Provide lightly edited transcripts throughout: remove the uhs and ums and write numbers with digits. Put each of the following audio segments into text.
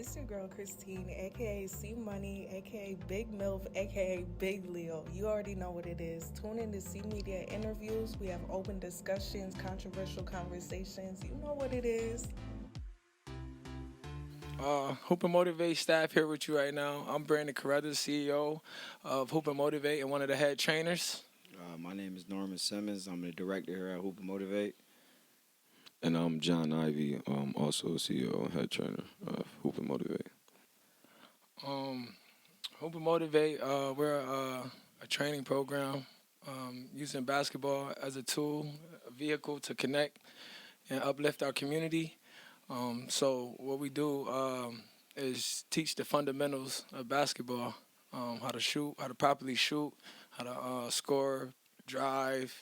It's your girl Christine, aka C Money, aka Big MILF, aka Big Leo. You already know what it is. Tune in to CMEDIA Interviews. We have open discussions, controversial conversations. You know what it is. Hoop&Motivate staff here with you right now. I'm Brandon Carruthers, CEO of Hoop&Motivate and one of the head trainers. My name is Norman Simmons. I'm the director here at Hoop&Motivate. And I'm John Ivy, also CEO and head trainer of Hoop&Motivate. Hoop&Motivate, we're a training program using basketball as a tool, a vehicle to connect and uplift our community. So what we do is teach the fundamentals of basketball, how to shoot, how to properly shoot, how to score, drive,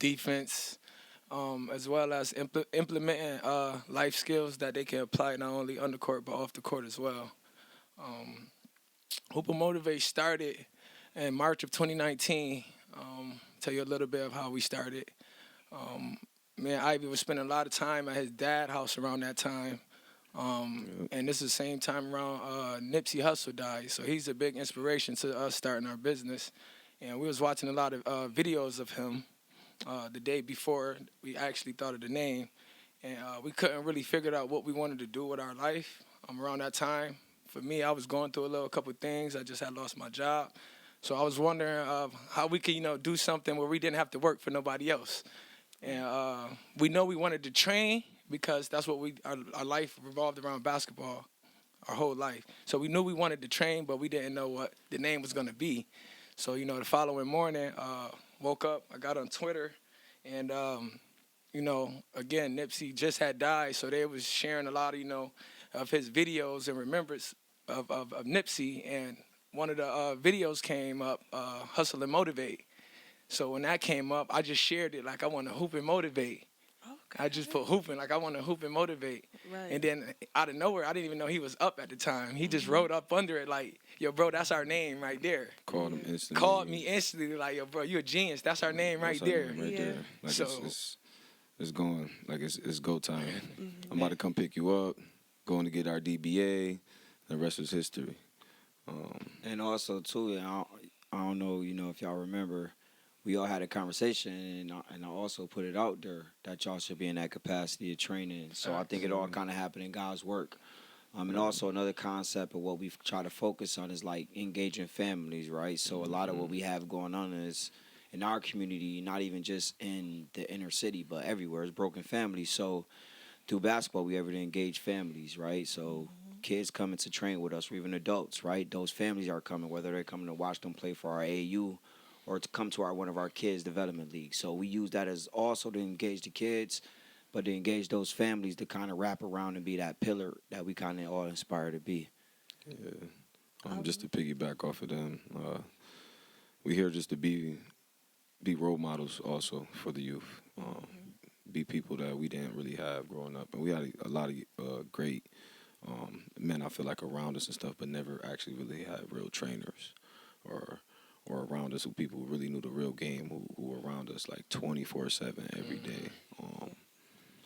defense, as well as implementing life skills that they can apply not only on the court but off the court as well. Hoop&Motivate started in March of 2019. Tell you a little bit of how we started. Me and Ivy was spending a lot of time at his dad's house around that time. And this is the same time around Nipsey Hussle died. So he's a big inspiration to us starting our business. And we was watching a lot of videos of him the day before we actually thought of the name. And we couldn't really figure out what we wanted to do with our life around that time. For me, I was going through a couple of things. I just had lost my job. So I was wondering how we could, do something where we didn't have to work for nobody else. And we know we wanted to train because that's what our life revolved around basketball our whole life. So we knew we wanted to train, but we didn't know what the name was going to be. So, the following morning, woke up, I got on Twitter, and, again, Nipsey just had died, so they was sharing a lot of his videos in remembrance of Nipsey, and one of the videos came up, Hustle and Motivate. So when that came up, I just shared it like I want to hoop and motivate. Okay. I just put hooping like I want to hoop and motivate. Right. And then out of nowhere, I didn't even know he was up at the time. He just wrote up under it like, yo, bro, that's our name right there. Called him instantly. Called me instantly like, yo, bro, you a genius. That's our name right there. Right there. Like so, it's going. Like it's go time. Mm-hmm. I'm about to come pick you up. Going to get our DBA. The rest is history. And also, too, I don't know, if y'all remember, we all had a conversation, and I also put it out there that y'all should be in that capacity of training. So I think it all kind of happened in God's work. And also another concept of what we try to focus on is like engaging families, right? So a lot of what we have going on is in our community, not even just in the inner city, but everywhere, is broken families. So through basketball, we able to engage families, right? So kids coming to train with us, or even adults, right? Those families are coming, whether they're coming to watch them play for our AAU or to come to one of our kids' development leagues. So we use that as also to engage the kids, but to engage those families to kind of wrap around and be that pillar that we kind of all inspire to be. Yeah. Just to piggyback off of them, we here just to be role models also for the youth. Be people that we didn't really have growing up. And we had a lot of great men, I feel like, around us and stuff, but never actually really had real trainers or around us who people really knew the real game, who were around us like 24/7 every day.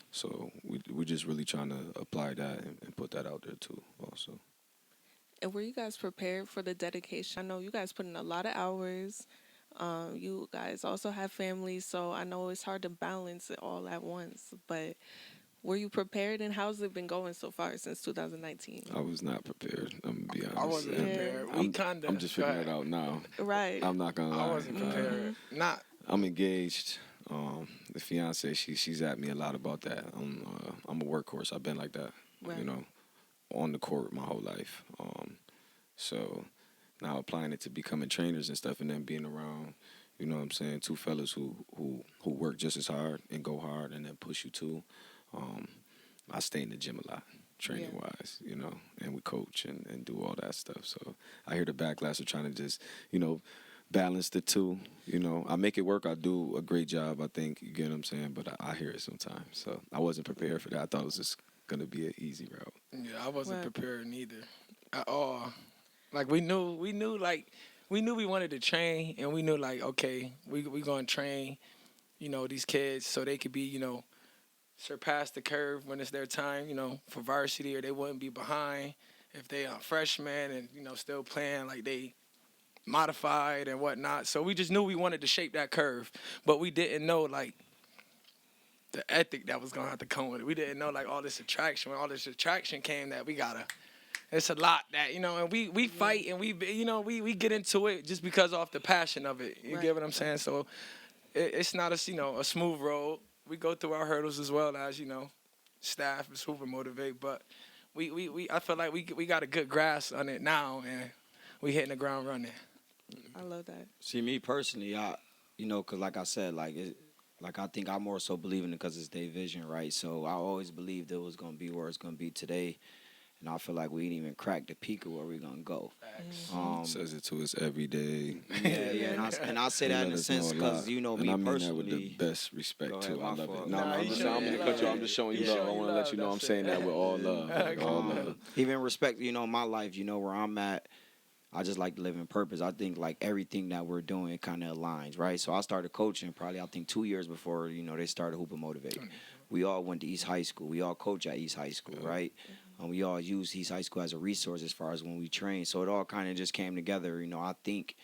So we're just really trying to apply that and put that out there too also. And were you guys prepared for the dedication? I know you guys put in a lot of hours. You guys also have families, so I know it's hard to balance it all at once. But were you prepared, and how's it been going so far since 2019? I was not prepared. I'm gonna be honest. I wasn't prepared. I'm just figuring it out now. Right. I'm not gonna lie. I wasn't prepared. I'm engaged. The fiance, she's at me a lot about that. I'm a workhorse. I've been like that. Right. On the court my whole life. So now applying it to becoming trainers and stuff, and then being around, two fellas who work just as hard and go hard and then push you too. I stay in the gym a lot, training wise, and we coach and do all that stuff. So I hear the backlash of trying to just, balance the two. I make it work. I do a great job, I think. You get what I'm saying? But I hear it sometimes. So I wasn't prepared for that. I thought it was just going to be an easy route. Yeah, I wasn't prepared neither at all. Like we knew we wanted to train, and we knew like, okay, we going to train, these kids so they could be, surpass the curve when it's their time, for varsity, or they wouldn't be behind if they are freshmen and, still playing like they modified and whatnot. So we just knew we wanted to shape that curve, but we didn't know, like, the ethic that was going to have to come with it. We didn't know, like, all this attraction. When all this attraction came, that it's a lot that, and we fight and we get into it just because off the passion of it. You get what I'm saying? So it's not a smooth road. We go through our hurdles as well as, staff is Hoop&Motivate, but I feel like we got a good grasp on it now, and we hitting the ground running. I love that. See, me personally, because like I said, like I think I more so believe in it because it's their vision, right? So I always believed it was going to be where it's going to be today. And I feel like we didn't even crack the peak of where we're going to go. Says it to us every day. Yeah. And I say that in a sense because, me personally. I mean that with the best respect, too. I love it. No, I'm just going to cut you. I'm just showing you love. I want to let you know I'm saying that with all love. All love. Even respect, my life, where I'm at. I just like to live in purpose. I think, like, everything that we're doing kind of aligns, right? So I started coaching probably, I think, 2 years before, they started Hoop&Motivate. We all went to East High School. We all coach at East High School, right? And we all use East High School as a resource as far as when we train. So it all kind of just came together. I think,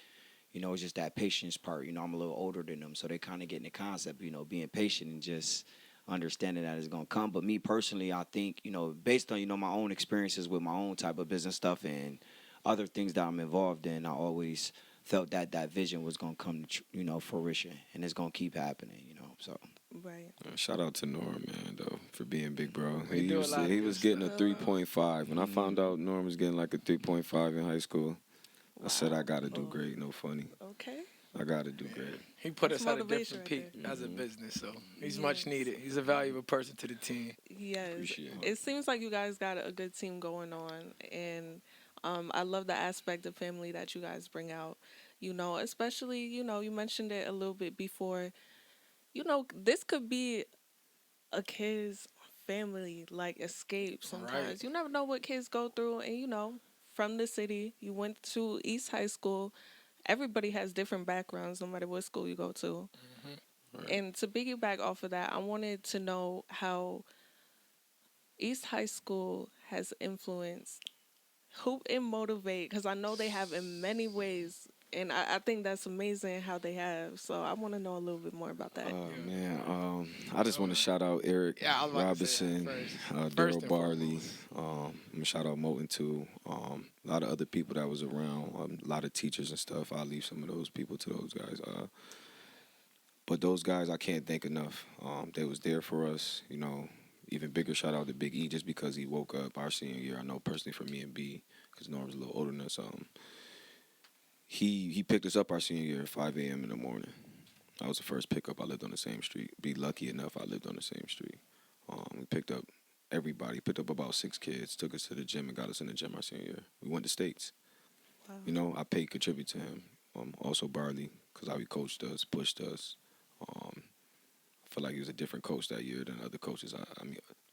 it's just that patience part. I'm a little older than them, so they kind of getting the concept, being patient and just understanding that it's going to come. But me personally, I think, based on, my own experiences with my own type of business stuff and other things that I'm involved in, I always felt that vision was going to come to, fruition, and it's going to keep happening, so. Right. Shout out to Norm, man, though, for being big, bro. He was getting a 3.5. When I found out Norm was getting like a 3.5 in high school, I said, I got to do great. No funny. Okay. I got to do great. He put That's us at a motivation different right peak there. as a business, so he's much needed. He's a valuable person to the team. Yes. Appreciate It seems like you guys got a good team going on, and I love the aspect of family that you guys bring out. Especially, you mentioned it a little bit before. This could be a kid's family like escape sometimes. Right. You never know what kids go through, and from the city, you went to East High School. Everybody has different backgrounds no matter what school you go to. Right. And to piggyback off of that, I wanted to know how East High School has influenced Hoop&Motivate, because I know they have in many ways, and I think that's amazing how they have. So I want to know a little bit more about that. Man, I just want to shout out Eric I was about to say that Robinson, first Daryl and Barley. I'm gonna shout out Moulton too. A lot of other people that was around, a lot of teachers and stuff. I'll leave some of those people to those guys. But those guys, I can't thank enough. They was there for us. Even bigger shout out to Big E just because he woke up our senior year. I know personally for me and B, because Norm's a little older than us. He picked us up our senior year at 5 a.m. in the morning. I was the first pickup. I lived on the same street. Be lucky enough, I lived on the same street. We picked up everybody. Picked up about 6 kids. Took us to the gym and got us in the gym our senior year. We went to States. Wow. I paid contribute to him. Also Barley, because how he coached us, pushed us. I feel like he was a different coach that year than other coaches.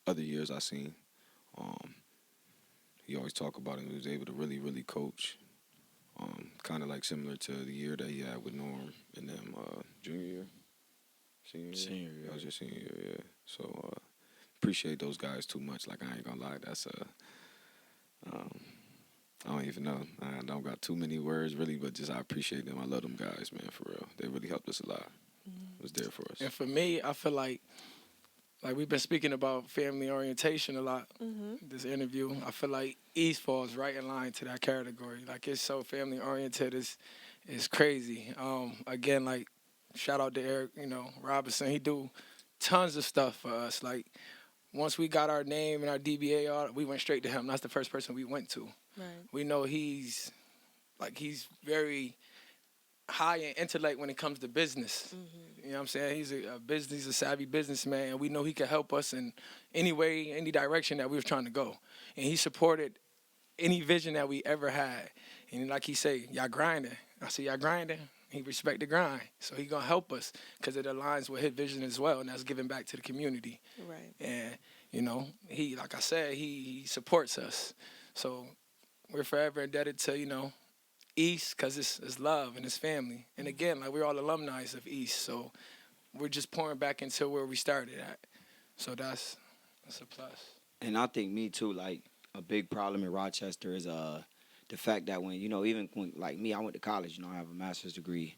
Other years I seen. He always talk about him. He was able to really, really coach. Kind of like similar to the year that he had with Norm and them junior year, senior year. That was your senior year, yeah. So appreciate those guys too much. Like, I ain't gonna lie, that's I don't even know. I don't got too many words really, but just I appreciate them. I love them guys, man, for real. They really helped us a lot. Was there for us. And for me, I feel like we've been speaking about family orientation a lot this interview. I feel like East falls right in line to that category. Like, it's so family oriented, it's crazy. Again, like, shout out to Eric, Robinson. He do tons of stuff for us. Like, once we got our name and our DBA, we went straight to him. That's the first person we went to. Right. We know he's very high in intellect when it comes to business. You know what I'm saying? He's a savvy businessman, and we know he could help us in any way, any direction that we were trying to go. And he supported any vision that we ever had. And like he say, y'all grinding. I say, y'all grinding. He respect the grind. So he gonna help us because it aligns with his vision as well, and that's giving back to the community. Right. And, he, like I said, he supports us. So we're forever indebted to, East, because it's love and it's family. And again, like, we're all alumni of East, so we're just pouring back into where we started at. So that's a plus. And I think me too, like a big problem in Rochester is the fact that when, even when, like me, I went to college, I have a master's degree.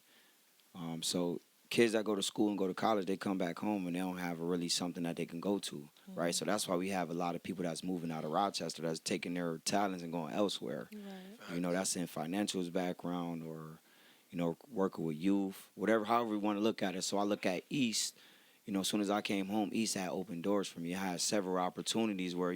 So kids that go to school and go to college, they come back home and they don't have really something that they can go to, right? So that's why we have a lot of people that's moving out of Rochester, that's taking their talents and going elsewhere. Right. That's in financials background or, working with youth, whatever, however we want to look at it. So I look at East, as soon as I came home, East had open doors for me. I had several opportunities where,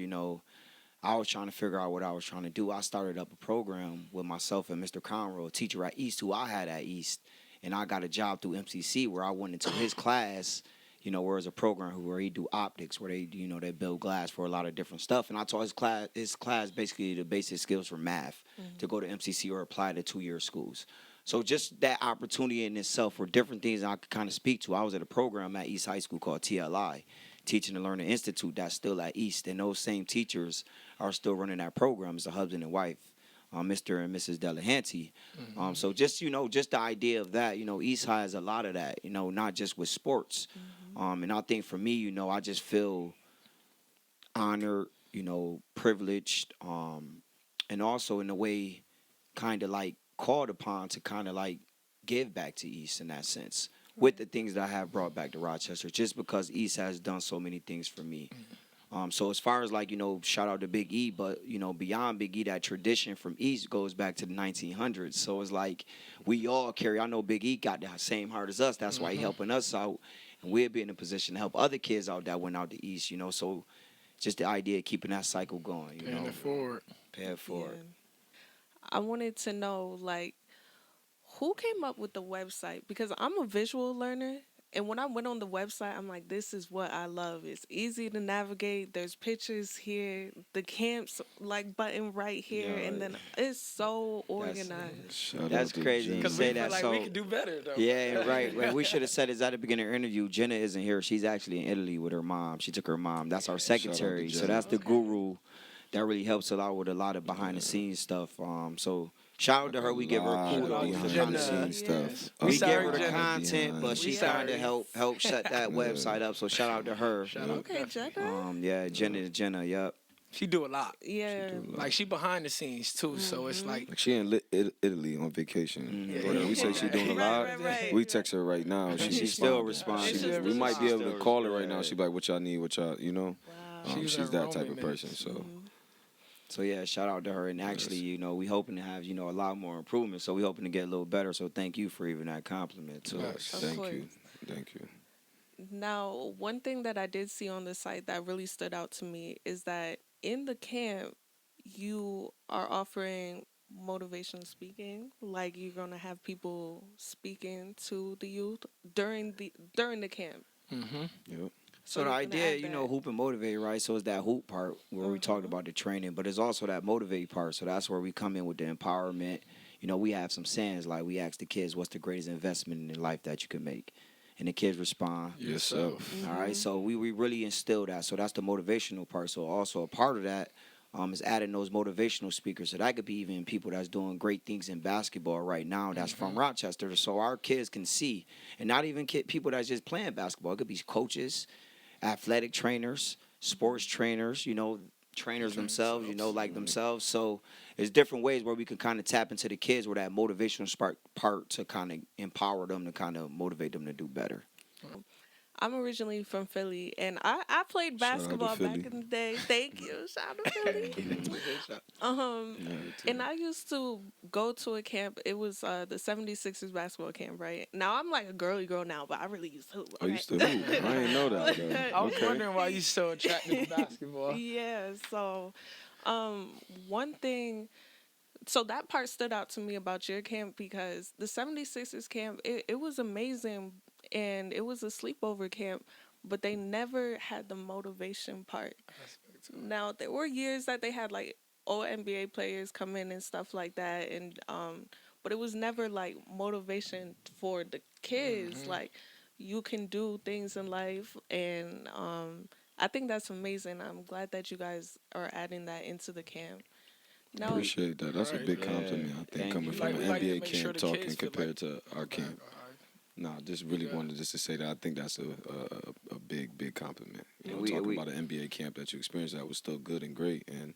I was trying to figure out what I was trying to do. I started up a program with myself and Mr. Conroe, a teacher at East, who I had at East. And I got a job through MCC where I went into his class, where it's a program where he do optics, where they, they build glass for a lot of different stuff. And I taught his class basically the basic skills for math to go to MCC or apply to 2-year schools. So just that opportunity in itself were different things I could kind of speak to. I was at a program at East High School called TLI, Teaching and Learning Institute, that's still at East. And those same teachers are still running that program as a husband and wife. Mr. and Mrs. Delahanty. So just, just the idea of that, East High has a lot of that, not just with sports. And I think for me, I just feel honored, privileged, and also in a way kind of like called upon to kind of like give back to East in that sense with the things that I have brought back to Rochester, just because East has done so many things for me. So as far as like, shout out to Big E, but, beyond Big E, that tradition from East goes back to the 1900s. So it's like we all carry, I know Big E got the same heart as us. That's why he helping us out. And we'll be in a position to help other kids out that went out to East, So just the idea of keeping that cycle going, Paying it forward. Pay it forward. Yeah. I wanted to know, like, who came up with the website? Because I'm a visual learner. And when I went on the website, I'm like, this is what I love. It's easy to navigate. There's pictures here. The camps, like, button right here. Yeah, and then it's so organized. That's crazy. Because we feel like we could do better, though. Yeah, right. We should have said this at the beginning of the interview. Jenna isn't here. She's actually in Italy with her mom. She took her mom. That's our secretary. So that's the guru that really helps a lot with a lot of behind-the-scenes stuff. So shout out to her. We give her kudos for behind the scenes stuff. We sorry, give her the Jenna. content, but she kind of help set that website up. So shout out to her. Okay, Jenna. Yeah, Jenna, yep. She do a lot. Yeah. Like, she behind the scenes, too. So it's like she in Italy on vacation. Yeah. We say she doing a lot. Right. We text her right now. She still responds. We might be able to call her right now. She be like, what y'all need, what y'all, Wow. She's that type Roman of person. So. So yeah, shout out to her. And actually, we hoping to have, a lot more improvement. So we hoping to get a little better. So thank you for even that compliment too. Yes, thank you. Now, one thing that I did see on the site that really stood out to me is that in the camp, you are offering motivational speaking. Like, you're gonna have people speaking to the youth during the camp. Yep. So the idea, hoop and motivate, right? So it's that hoop part where we talked about the training, but it's also that motivate part. So that's where we come in with the empowerment. We have some sayings like we ask the kids, what's the greatest investment in life that you can make? And the kids respond. Yourself. All right. So we really instill that. So that's the motivational part. So also a part of that is adding those motivational speakers. So that could be even people that's doing great things in basketball right now that's from Rochester. So our kids can see, and not even people that's just playing basketball. It could be coaches, athletic trainers, sports trainers, trainers themselves, like themselves. So there's different ways where we can kind of tap into the kids with that motivational part to kind of empower them, to kind of motivate them to do better. I'm originally from Philly, and I played basketball back in the day. Thank you. Shout out to Philly. And I used to go to a camp. It was the 76ers basketball camp, right? Now, I'm like a girly girl now, but I really used to hoop. Oh, you still hoop? I didn't know that, though. I was wondering why you so attracted to basketball. Yeah, so one thing, so that part stood out to me about your camp because the 76ers camp, it was amazing, and it was a sleepover camp, but they never had the motivation part. Now, there were years that they had like all NBA players come in and stuff like that, and but it was never like motivation for the kids. Like, you can do things in life, and I think that's amazing. I'm glad that you guys are adding that into the camp. No, Appreciate that. That's a big compliment, I think, coming from an NBA camp talking compared to our camp. No, just really wanted just to say that I think that's a big compliment. You know, talking about an NBA camp that you experienced that was still good and great, and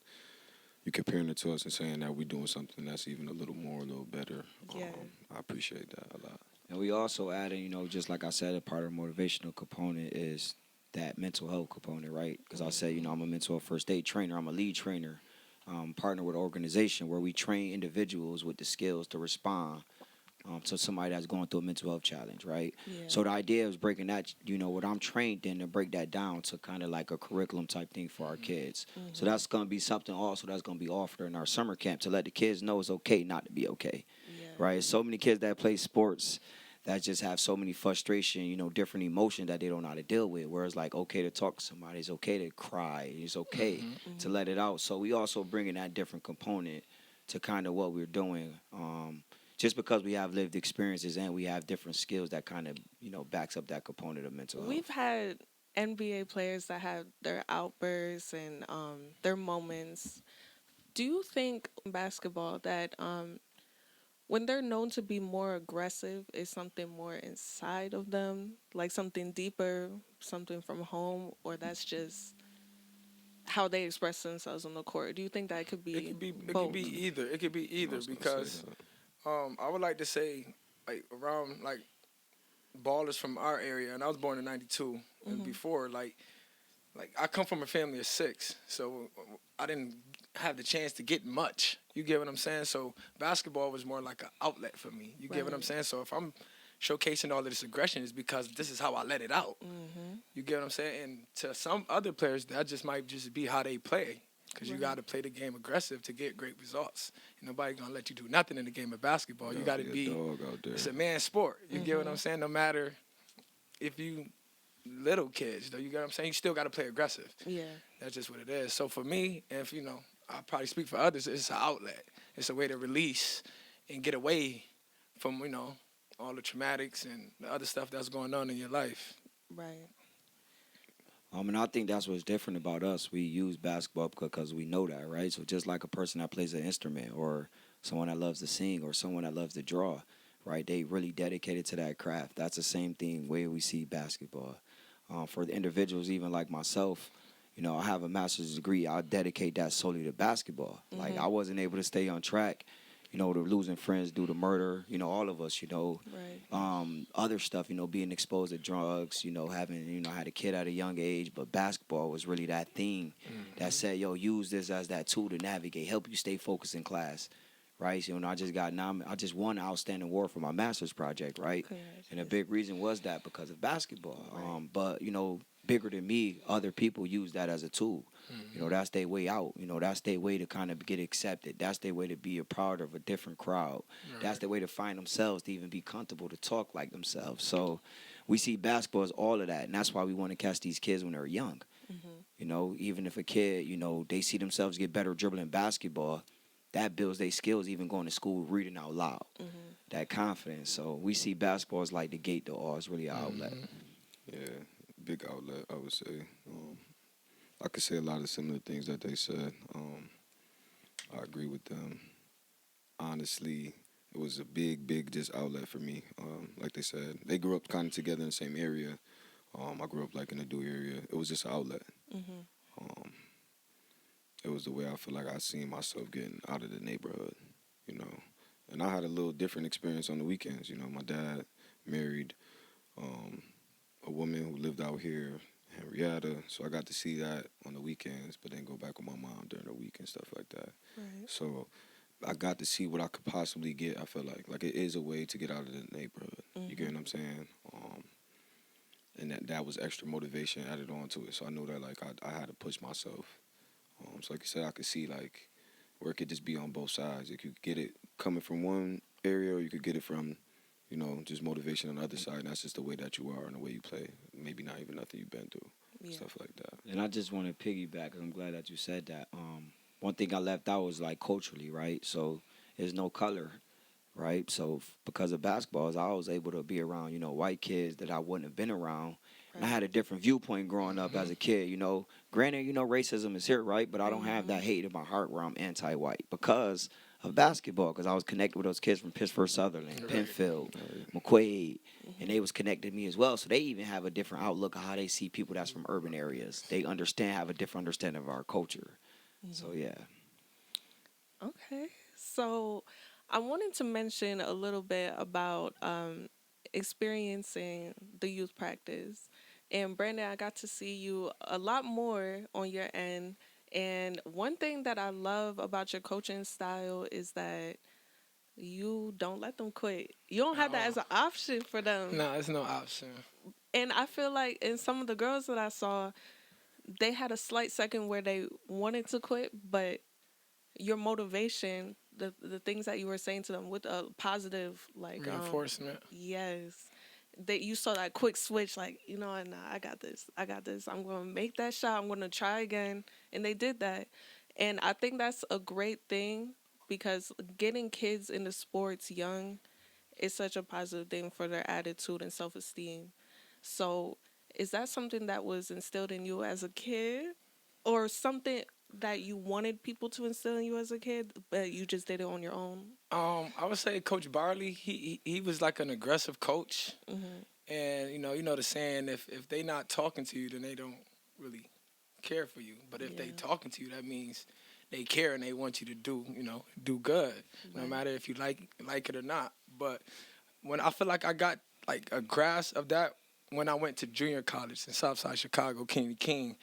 you comparing it to us and saying that we're doing something that's even a little more, a little better. Yeah. I appreciate that a lot. And we also added, you know, just like I said, a part of the motivational component is that mental health component, right? Because I say, you know, I'm a mental health first aid trainer. I'm a lead trainer, partner with an organization where we train individuals with the skills to respond to somebody that's going through a mental health challenge, right? Yeah. So the idea is breaking that, you know, what I'm trained in to break that down to kind of like a curriculum type thing for our kids. So that's going to be something also that's going to be offered in our summer camp to let the kids know it's okay not to be okay, right? So many kids that play sports that just have so many frustration, you know, different emotions that they don't know how to deal with. Whereas like, okay to talk to somebody, it's okay to cry, it's okay to let it out. So we also bring in that different component to kind of what we're doing. Just because we have lived experiences and we have different skills that kind of, you know, backs up that component of mental health. We've had NBA players that have their outbursts and their moments. Do you think in basketball that when they're known to be more aggressive, is something more inside of them, like something deeper, something from home, or that's just how they express themselves on the court? Do you think that could be It both? could be either. It could be either because I would like to say like around like ballers from our area, and I was born in '92, and before like I come from a family of 6, so I didn't have the chance to get much. You get what I'm saying? So basketball was more like an outlet for me. You get what I'm saying? So if I'm showcasing all of this aggression, it's because this is how I let it out. You get what I'm saying? And to some other players, that just might just be how they play. Because you got to play the game aggressive to get great results. And nobody going to let you do nothing in the game of basketball. You got to be, it's a man's sport. You get what I'm saying? No matter if you little kids, though, you get what I'm saying? You still got to play aggressive. Yeah. That's just what it is. So for me, and if, you know, I'll probably speak for others, it's an outlet. It's a way to release and get away from, you know, all the traumatics and the other stuff that's going on in your life. Right. And I think that's what's different about us. We use basketball because we know that, right? So just like a person that plays an instrument or someone that loves to sing or someone that loves to draw, right? They really dedicated to that craft. That's the same thing way we see basketball. For the individuals, even like myself, you know, I have a master's degree. I dedicate that solely to basketball. Like I wasn't able to stay on track, you know, to losing friends due to murder, you know, all of us, you know, other stuff, you know, being exposed to drugs, you know, having, you know, I had a kid at a young age, but basketball was really that thing that said, yo, use this as that tool to navigate, help you stay focused in class, right? So, you know, I just won an outstanding award for my master's project, right? And a big reason was that because of basketball. But, you know, bigger than me, other people use that as a tool. You know, that's their way out. You know, that's their way to kind of get accepted. That's their way to be a part of a different crowd. That's their way to find themselves, to even be comfortable to talk like themselves. So we see basketball as all of that, and that's why we want to catch these kids when they're young. You know, even if a kid, you know, they see themselves get better dribbling basketball, that builds their skills even going to school reading out loud. That confidence. So we see basketball as like the gate to all. It's really an outlet. Yeah, big outlet, I would say. I could say a lot of similar things that they said. I agree with them. Honestly, it was a big just outlet for me. Like they said, they grew up kind of together in the same area. I grew up like in the Dewey area. It was just an outlet. It was the way I feel like I seen myself getting out of the neighborhood, you know. And I had a little different experience on the weekends. You know, my dad married a woman who lived out here, Henrietta, so I got to see that on the weekends, but then go back with my mom during the week and stuff like that. So I got to see what I could possibly get. I feel like it is a way to get out of the neighborhood. You get what I'm saying? And that was extra motivation added on to it. So I knew that like I had to push myself. So like you said, I could see like where it could just be on both sides. You could get it coming from one area, or you could get it from, you know, just motivation on the other side. And that's just the way that you are and the way you play. Maybe not even nothing you've been through, stuff like that. And I just want to piggyback, because I'm glad that you said that. One thing I left out was like culturally, right? So there's no color, right? So because of basketballs, I was able to be around, you know, white kids that I wouldn't have been around. And I had a different viewpoint growing up as a kid, you know. Granted, you know, racism is here, right? But I don't have that hate in my heart where I'm anti-white because of basketball, because I was connected with those kids from Pittsburgh Sutherland, Penfield, McQuaid, and they was connected to me as well. So they even have a different outlook of how they see people that's from urban areas. They have a different understanding of our culture. So, yeah. Okay. So I wanted to mention a little bit about experiencing the youth practice. And Brandon, I got to see you a lot more on your end. And one thing that I love about your coaching style is that you don't let them quit. You don't have that as an option for them. No, it's no option. And I feel like in some of the girls that I saw, they had a slight second where they wanted to quit, but your motivation, the things that you were saying to them with a positive like Reinforcement. yes, that you saw that quick switch, like, you know, and I got this, I'm gonna make that shot, I'm gonna try again, and they did that. And I think that's a great thing because getting kids into sports young is such a positive thing for their attitude and self-esteem. So is that something that was instilled in you as a kid, or something that you wanted people to instill in you as a kid, but you just did it on your own? I would say Coach Barley. He was like an aggressive coach, and you know the saying: if they not talking to you, then they don't really care for you. But if they talking to you, that means they care and they want you to do good, no matter if you like it or not. But when I feel like I got like a grasp of that when I went to junior college in Southside Chicago, King to King,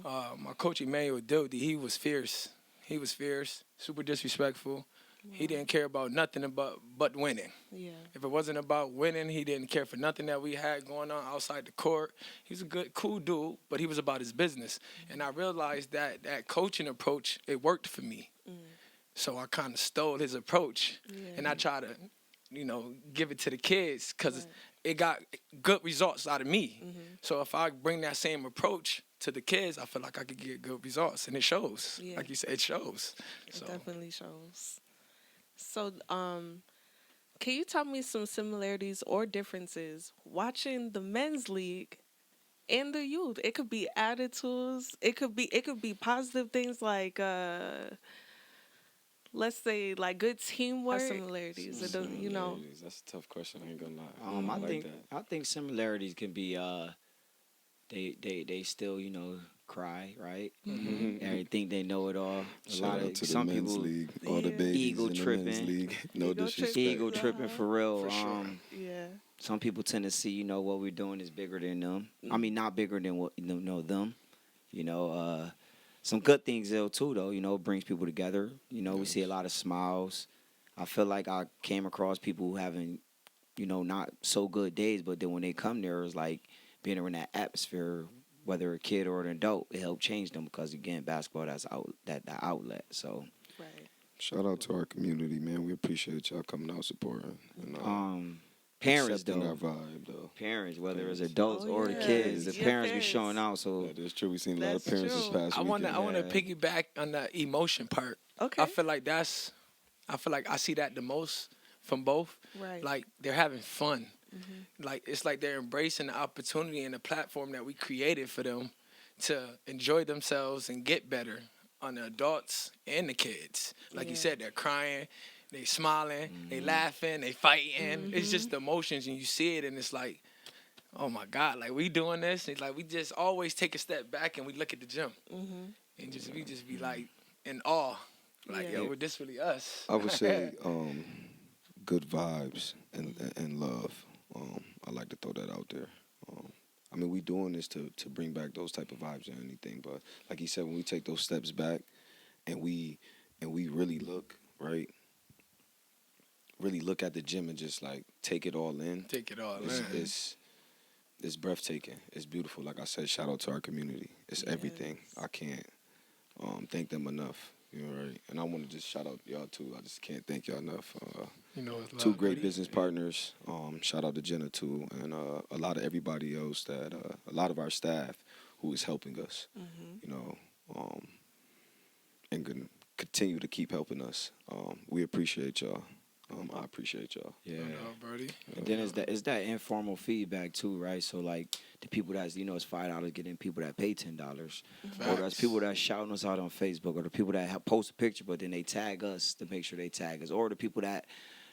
my coach Emmanuel Dildy, he was fierce. He was fierce, super disrespectful. He didn't care about nothing but winning. Yeah. If it wasn't about winning, he didn't care for nothing that we had going on outside the court. He was a good, cool dude, but he was about his business. And I realized that that coaching approach, it worked for me. So I kind of stole his approach, and I try to, give it to the kids because it got good results out of me. So if I bring that same approach to the kids, I feel like I could get good results, and it shows. Yeah. Like you said, it shows. It So. definitely shows. So, can you tell me some similarities or differences watching the men's league and the youth? It could be attitudes. It could be positive things like let's say like good teamwork. Similarities. It doesn't, That's a tough question. I ain't gonna lie. I think similarities can be they still cry, right? And think they know it all. Shout out to the men's league, all the babies ego in the tripping. men's league. No disrespect. Ego tripping for real. For sure. Yeah. Some people tend to see, what we're doing is bigger than them. I mean, not bigger than what them. Some good things though too, though. Brings people together. We see a lot of smiles. I feel like I came across people who having, not so good days, but then when they come there, it's like being in that atmosphere, whether a kid or an adult, it helped change them because again, basketball the outlet. So. Right. Shout out to our community, man. We appreciate y'all coming out supporting. And, parents though, our vibe though. Parents, whether it's adults or the yeah. kids, the Yeah, parents be parents. showing out. So Yeah, that's true. We've seen a lot of That's parents this true. past I want weekend. to piggyback on the emotion part. Okay. I feel like I see that the most from both. Right. Like they're having fun. Like it's like they're embracing the opportunity and the platform that we created for them to enjoy themselves and get better on the adults and the kids. Like you said, they're crying, they smiling, they laughing, they fighting. It's just the emotions, and you see it, and it's like, oh my God, like we doing this. It's like we just always take a step back and we look at the gym, and we just be like in awe, like yo, this really us. I would say good vibes and love. I like to throw that out there. I mean, we doing this to bring back those type of vibes or anything, but like he said, when we take those steps back and we really look, right, really look at the gym and just like take it all in. Take it all in. It's breathtaking. It's beautiful. Like I said, shout out to our community. It's everything. I can't thank them enough. Right? And I want to just shout out y'all too. I just can't thank y'all enough. It's two great business partners. Shout out to Jenna too, and a lot of everybody else that a lot of our staff who is helping us. And continue to keep helping us. We appreciate y'all. I appreciate y'all. Yeah. Birdie. And then it's that informal feedback too, right? So like the people that's it's $5 getting people that pay $10, or that's people that shouting us out on Facebook, or the people that post a picture but then they tag us to make sure they tag us, or the people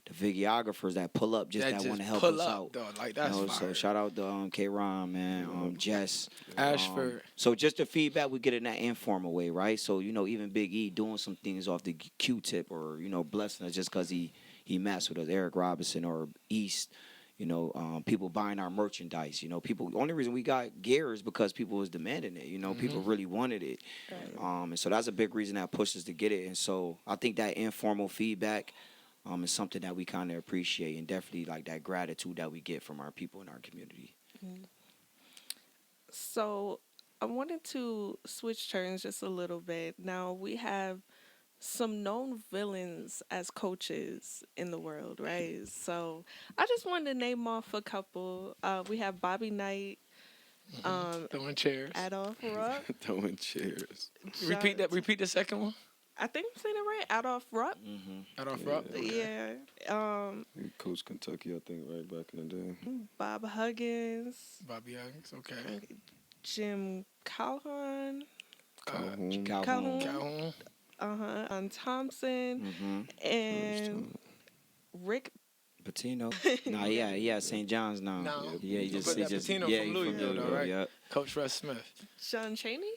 the videographers that pull up that want to help us out. Though, like that's fire. So shout out to K-Ron, man, Jess, Ashford. So just the feedback we get in that informal way, right? So even Big E doing some things off the Q-tip, or blessing us just because he messed with us. Eric Robinson or East, people buying our merchandise. People. The only reason we got gear is because people was demanding it. People really wanted it, Right. and so that's a big reason that pushes to get it. And so I think that informal feedback is something that we kind of appreciate, and definitely like that gratitude that we get from our people in our community. So I wanted to switch turns just a little bit. Now we have some known villains as coaches in the world, right? So I just wanted to name off a couple. We have Bobby Knight, Throwing chairs. Adolph Rupp. Throwing chairs. Repeat that. Repeat the second one. I think I'm saying it right. Adolph Rupp. Adolph Rupp. Okay. Yeah. He coached Kentucky, I think, right back in the day. Bob Huggins. Bobby Huggins. Okay. Jim Calhoun. Calhoun. Thompson. And Rick Patino. Nah, yeah, St. John's now. No. Yeah, he just Patino yeah, from he Louisville, though, right? Yep. Coach Russ Smith. John Chaney.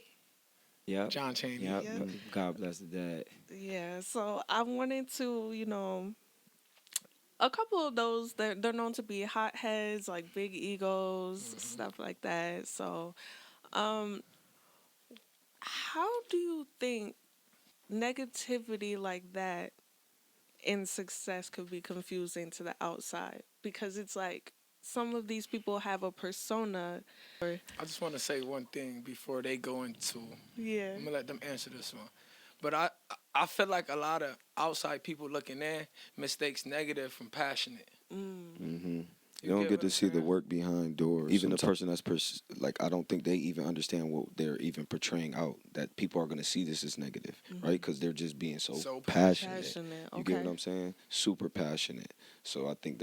Yep. John Chaney. Yep. Yep. God bless the dad. Yeah, so I wanted to, a couple of those, they're known to be hotheads, like big egos, stuff like that. So, how do you think negativity like that in success could be confusing to the outside? Because it's like some of these people have a persona. I just want to say one thing before they go into. Yeah. I'm gonna let them answer this one. But I feel like a lot of outside people looking in mistakes negative from passionate. You don't get to see the work behind doors. Even the person that's I don't think they even understand what they're even portraying out. That people are going to see this as negative, right? Because they're just being so passionate. You get what I'm saying? Super passionate. So I think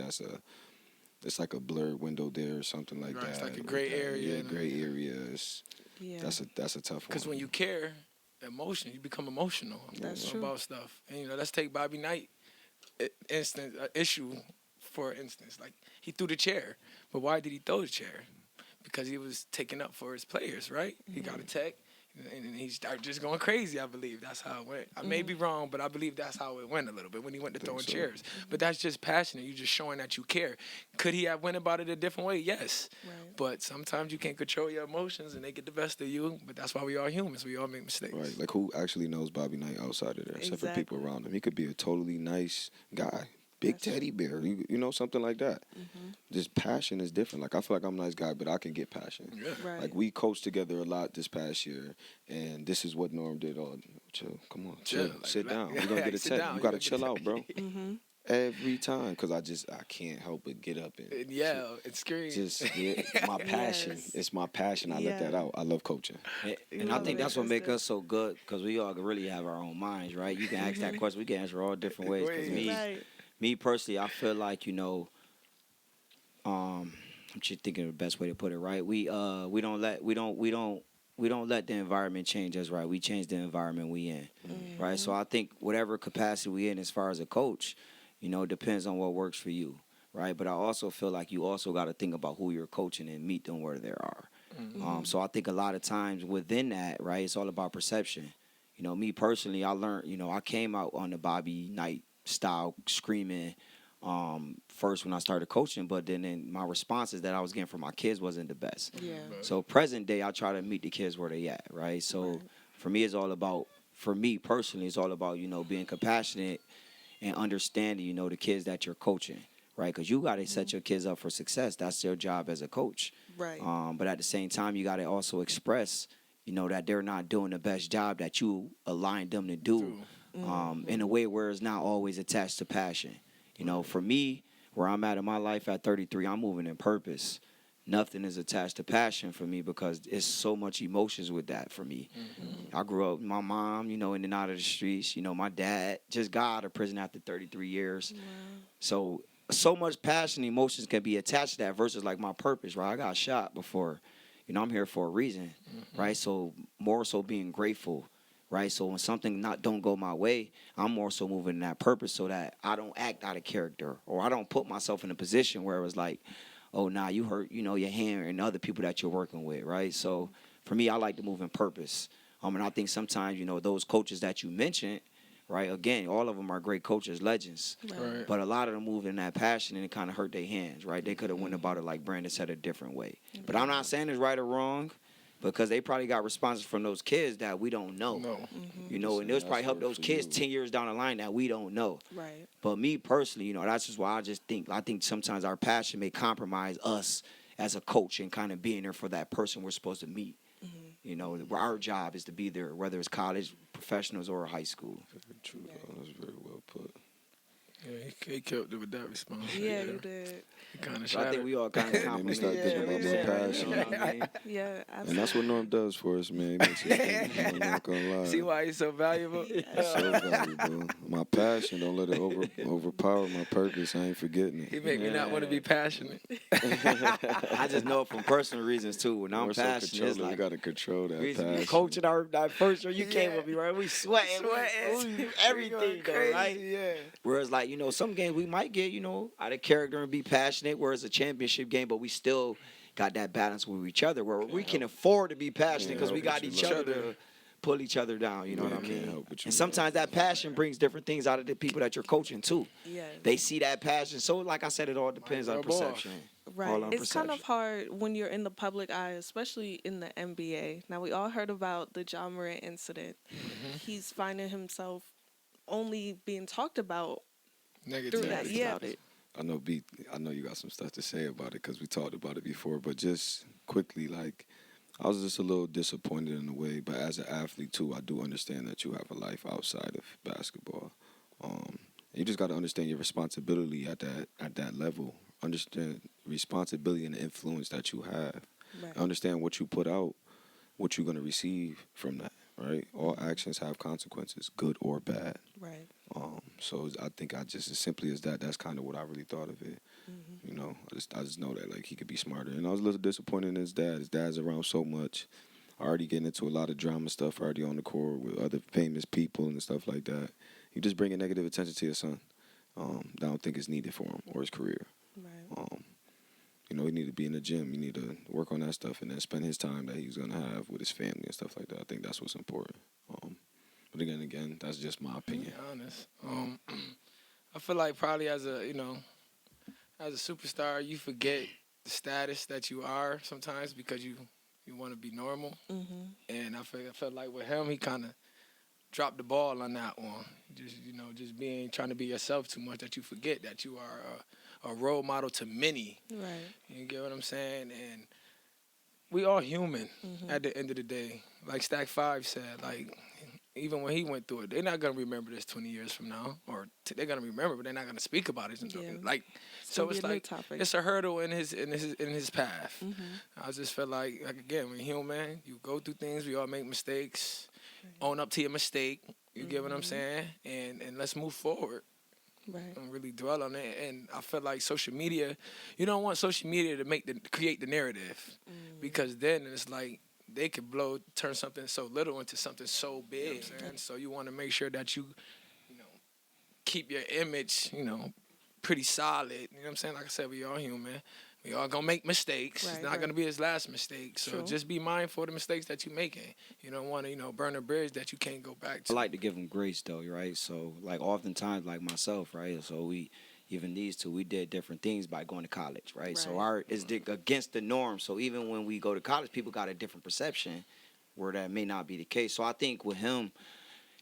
it's like a blurred window there or something like that. It's like a gray area. Yeah, gray areas. Yeah. That's a tough one. Because when you care, emotion, you become emotional. That's true. About stuff. And let's take Bobby Knight issue. For instance, like he threw the chair, but why did he throw the chair? Because he was taking up for his players, right? He got a tech, and he started just going crazy. I believe that's how it went. I may be wrong, but I believe that's how it went a little bit when he went to throwing chairs. But that's just passionate. You're just showing that you care. Could he have went about it a different way? Yes. Right. But sometimes you can't control your emotions, and they get the best of you. But that's why we are humans. We all make mistakes. Right. Like who actually knows Bobby Knight outside of there, except for people around him? He could be a totally nice guy. Big teddy bear, something like that. Just passion is different. Like I feel like I'm a nice guy, but I can get passion. Yeah. Right. Like we coached together a lot this past year, and this is what Norm did. Oh, chill, come on, chill, Like, sit down. like, We're gonna get a sit tech. down. You You gotta gotta chill get out, bro. Every time, because I can't help but get up and it's scary. just get my passion. Yes. It's my passion. I let that out. I love coaching. And I think that's what makes us so good, because we all really have our own minds, right? You can ask that question. We can answer all different ways. Because me personally, I feel like I'm just thinking of the best way to put it. Right, we don't let the environment change us. Right, we change the environment we in. Right, so I think whatever capacity we in as far as a coach, depends on what works for you. Right, but I also feel like you also got to think about who you're coaching and meet them where they are. So I think a lot of times within that, right, it's all about perception. Me personally, I learned. I came out on the Bobby Knight style screaming first when I started coaching, but then my responses that I was getting from my kids wasn't the best. Yeah. So present day, I try to meet the kids where they at, right? So for me, for me personally, it's all about, being compassionate and understanding, the kids that you're coaching, right? Because you got to set your kids up for success. That's their job as a coach. Right. But at the same time, you got to also express, that they're not doing the best job that you aligned them to do. In a way where it's not always attached to passion. For me, where I'm at in my life at 33, I'm moving in purpose, nothing is attached to passion for me because it's so much emotions with that for me. I grew up with my mom, in and out of the streets. My dad just got out of prison after 33 years. Wow. So much passion and emotions can be attached to that versus like my purpose, right? I got shot before. I'm here for a reason, right? So more so being grateful, right? So when something don't go my way, I'm more so moving in that purpose so that I don't act out of character or I don't put myself in a position where it was like, oh, nah, you hurt, your hand and other people that you're working with, right? So for me, I like to move in purpose. And I think sometimes, those coaches that you mentioned, right, again, all of them are great coaches, legends. Right. But a lot of them move in that passion and it kind of hurt their hands, right? They could have went about it like Brandon said a different way. But I'm not saying it's right or wrong because they probably got responses from those kids that we don't know. And those probably help those kids 10 years down the line that we don't know. Right. But me personally, that's just why I think sometimes our passion may compromise us as a coach and kind of being there for that person we're supposed to meet. Where our job is to be there, whether it's college, professionals, or high school. Very true, though. That's very well put. Yeah, he killed it with that response. Yeah, you did. He kind of So I think we all kind of Let me compliment. start thinking about my passion. You know what I mean? Yeah, And that's what Norm does for us, man. He makes us think. I'm not gonna lie. See why he's so valuable? It's so valuable. My passion, don't let it overpower my purpose. I ain't forgetting He it. make me not want to be passionate. I just know from personal reasons too. When I'm We're so passionate, it's controlled, we like gotta control that we passion. coaching that first year you came with me, right? We sweating, Sweating. everything, though, right? Yeah. Whereas, like, some games we might get, out of character and be passionate, whereas a championship game, but we still got that balance with each other where we can afford to be passionate because we got each other to pull each other down, you know what I mean? And sometimes that passion brings different things out of the people that you're coaching, too. Yeah. They see that passion. So, like I said, it all depends on perception. Right. All on It's kind of perception. hard when you're in the public eye, especially in the NBA. Now, we all heard about the Ja Morant incident. He's finding himself only being talked about through that. Negative. Yeah. I know, B. I know you got some stuff to say about it because we talked about it before. But just quickly, like, I was just a little disappointed in a way. But as an athlete too, I do understand that you have a life outside of basketball. You just got to understand your responsibility at that level. Understand responsibility and the influence that you have. Right. Understand what you put out, what you're gonna receive from that. Right. All actions have consequences, good or bad. Right. So I think as simply as that, that's kind of what I really thought of it. I just know that like he could be smarter. And I was a little disappointed in his dad. His dad's around so much, already getting into a lot of drama stuff, already on the court with other famous people and stuff like that. You just bringing negative attention to your son. I don't think it's needed for him or his career. Right. He need to be in the gym. He need to work on that stuff and then spend his time that he's gonna have with his family and stuff like that. I think that's what's important. But again, that's just my opinion. To be honest, I feel like probably as a superstar, you forget the status that you are sometimes because you want to be normal. And I felt like with him, he kind of dropped the ball on that one. Just trying to be yourself too much that you forget that you are a role model to many. Right. You get what I'm saying? And we all human at the end of the day. Like Stack 5 said, like, even when he went through it, they're not going to remember this 20 years from now. Or they're going to remember, but they're not going to speak about it. Yeah. Like, so it's like, it's a hurdle in his path. I just felt like again, we're human. You go through things. We all make mistakes. Own up to your mistake. You get what I'm saying? And let's move forward. Right. And really dwell on it. And I feel like social media, you don't want social media to create the narrative. Because then it's like they could turn something so little into something so big. And so you want to make sure that you keep your image, pretty solid. You know what I'm saying? Like I said, we all human. We all gonna make mistakes. Right, It's not gonna be his last mistake. So just be mindful of the mistakes that you're making. You don't want to, burn a bridge that you can't go back to. I like to give them grace, though, right? So, like, oftentimes, like myself, right? So, even these two, we did different things by going to college, right? So, it's against the norm. So, even when we go to college, people got a different perception where that may not be the case. So, I think with him,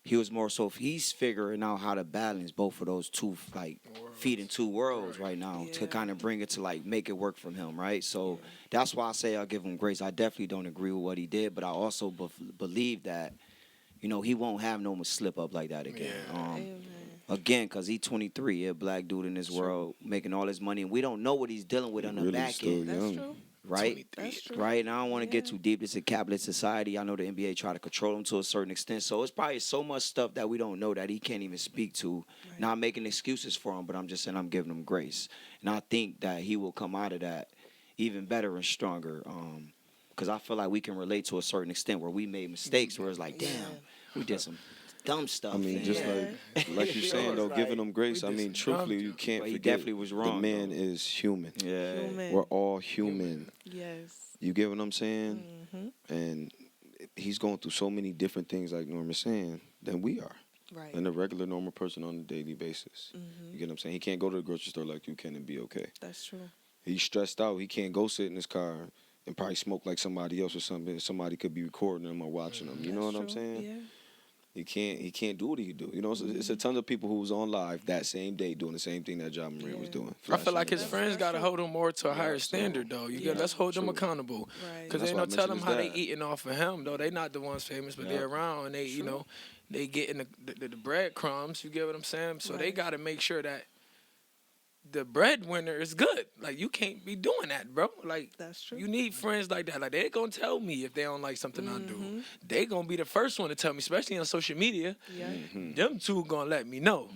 he was more so he's figuring out how to balance both of those two, like, feet in two worlds right now to kind of bring it to, like, make it work from him, right? So that's why I say I'll give him grace. I definitely don't agree with what he did, but I also believe that, he won't have no more slip up like that again. Again, because he's 23, a black dude in this world making all his money, and we don't know what he's dealing with on the Really back still end. young. That's true. right? 23. That's true. Right, and I don't want to get Yeah. too deep. It's a capitalist society. I know the NBA try to control him to a certain extent. So it's probably so much stuff that we don't know that he can't even speak to. Right. Not making excuses for him, but I'm just saying I'm giving him grace. And I think that he will come out of that even better and stronger. Because I feel like we can relate to a certain extent where we made mistakes where it's like, damn, we did some dumb stuff. I mean, and- just like you're saying though, giving him grace. I we did mean, some truthfully, dumb you shit. can't But he forget definitely was wrong, the man though. is human. Yeah. Human. We're all human. Yes. You get what I'm saying? Mm-hmm. And he's going through so many different things, like Norma's saying, than we are. Right. And a regular, normal person on a daily basis. You get what I'm saying? He can't go to the grocery store like you can and be okay. That's true. He's stressed out. He can't go sit in his car and probably smoke like somebody else or something. Somebody could be recording him or watching him. You know what I'm That's true. saying? Yeah. He can't do what he do. You know, it's a ton of people who was on live that same day doing the same thing that Ja Morant was Yeah. doing. I feel like his That's- friends that's got to true. hold him more to a higher so- standard, though. Yeah. Let's hold them True. accountable. Right. Because That's ain't why I no telling mentioned how his they eating off of him, though. They not the ones famous, but Yeah. they're around and they, you know, they getting the breadcrumbs. You get what I'm saying? So they Right. got to make sure that the breadwinner is good. Like, you can't be doing that, bro. Like, That's true. you need friends like that. Like, they gonna tell me if they don't like something I do. Mm-hmm. They gonna be the first one to tell me, especially on social media. Yeah. Them two gonna let me know.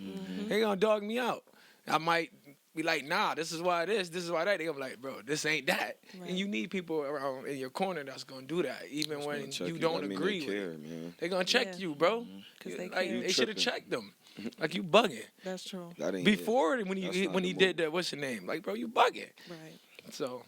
They gonna dog me out. I might be like, nah, this is why this is why that. They gonna be like, bro, this ain't that. Right. And you need people around in your corner that's gonna do that, even Gonna when check you don't I mean, agree they with care, it. man. They gonna check Yeah. you, bro. 'Cause they like care. they should have tripping. checked them. Like, you bugging. That's true. That ain't Before when That's he not when the he did move. that, what's your name? Like, bro, you bugging. Right. So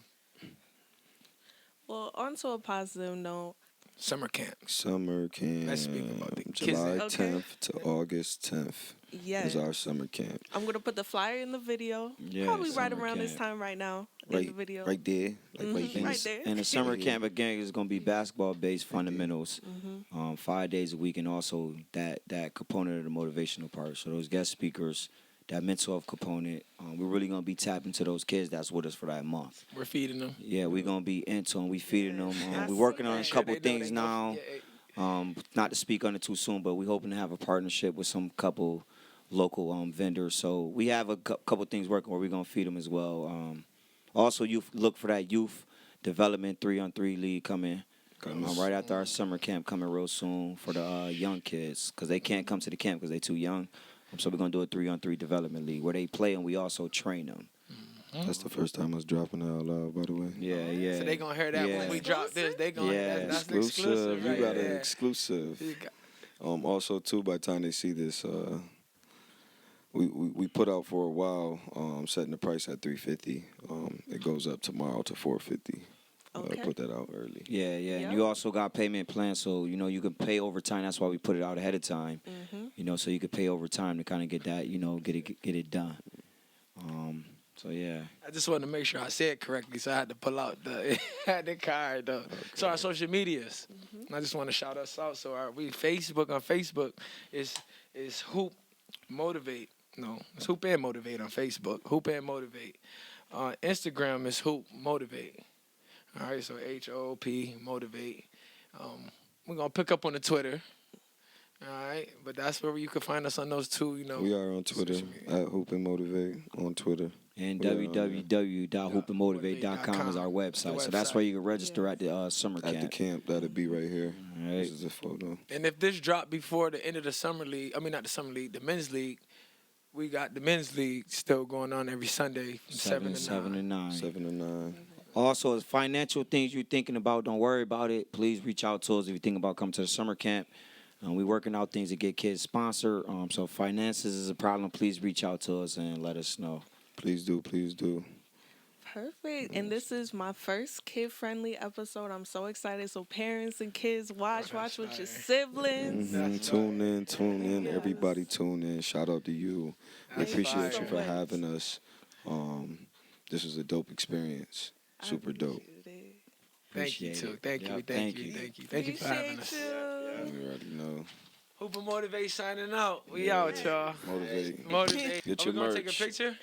Well, on to a positive note. summer camp. Summer camp. Let's speak about the kids. July Okay. 10th to August 10th Yes. is our summer camp. I'm going to put the flyer in the video. Yeah, Probably right summer around this camp. time right now in the video. Right there. Like right Mhm. here. Right there. And the summer camp again is going to be basketball-based fundamentals, Mm-hmm. 5 days a week, and also that component of the motivational part. So those guest speakers, that mental health component, we're really going to be tapping to those kids that's with us for that month. We're feeding them. Yeah, we're going to be into them. We feeding them. I We're see working on a that. couple They know things they know- now. yeah, Not to speak on it too soon, but we're hoping to have a partnership with some couple local vendors. So we have a couple things working where we're going to feed them as well. Also, you look for that youth development 3-on-3 league coming. Right after our summer camp coming real soon for the young kids because they can't come to the camp because they're too young. So we're going to do a 3-on-3 development league where they play and we also train them. That's the first time I was dropping it out loud, by the way. Yeah, yeah. So they gonna hear that Yeah. when we drop this. They gonna Yeah. that's the exclusive. You right got there. an exclusive. You got- Also, too, by the time they see this, we put out for a while, setting the price at $350. It goes up tomorrow to $450. Okay. Put that out early. Yeah, yeah. Yep. And you also got payment plans, so you can pay overtime. That's why we put it out ahead of time. So you could pay overtime to kind of get that, get it done. So yeah. I just wanted to make sure I said correctly, so I had to pull out the the card though. So our social medias, I just want to shout us out. So on Facebook is Hoop Motivate. No, it's Hoop and Motivate on Facebook. Hoop and Motivate. Instagram is Hoop Motivate. All right, so HOOP Motivate. We're gonna pick up on the Twitter. All right, but that's where you can find us on those two. We are on Twitter social media. at Hoop&Motivate on Twitter. And We are on there. www.hoopandmotivate.com is our website. So that's where you can register at the summer At the camp. camp, that'll be right here. All right. This is a photo. And if this dropped before the end of the summer league, not the summer league, the men's league, we got the men's league still going on every Sunday from 7 to 9. 9. 7 to 9. Also, as financial things you're thinking about, don't worry about it. Please reach out to us if you think about coming to the summer camp. We're working out things to get kids sponsored. So finances is a problem. Please reach out to us and let us know. Please do, please do. Perfect. And this is my first kid-friendly episode. I'm so excited. So parents and kids, watch with your siblings. Tune in. Everybody tune in. Shout out to you. We That's appreciate fire. you for having us. This was a dope experience. I Super dope. appreciate it. Thank you, Appreciate too. it. Thank you, Yep, thank you. Thank you for having us. Appreciate you. You already know. Hoop and Motivate signing out. We out, y'all. Motivate. Motivate. Get Are your we gonna take a merch. picture?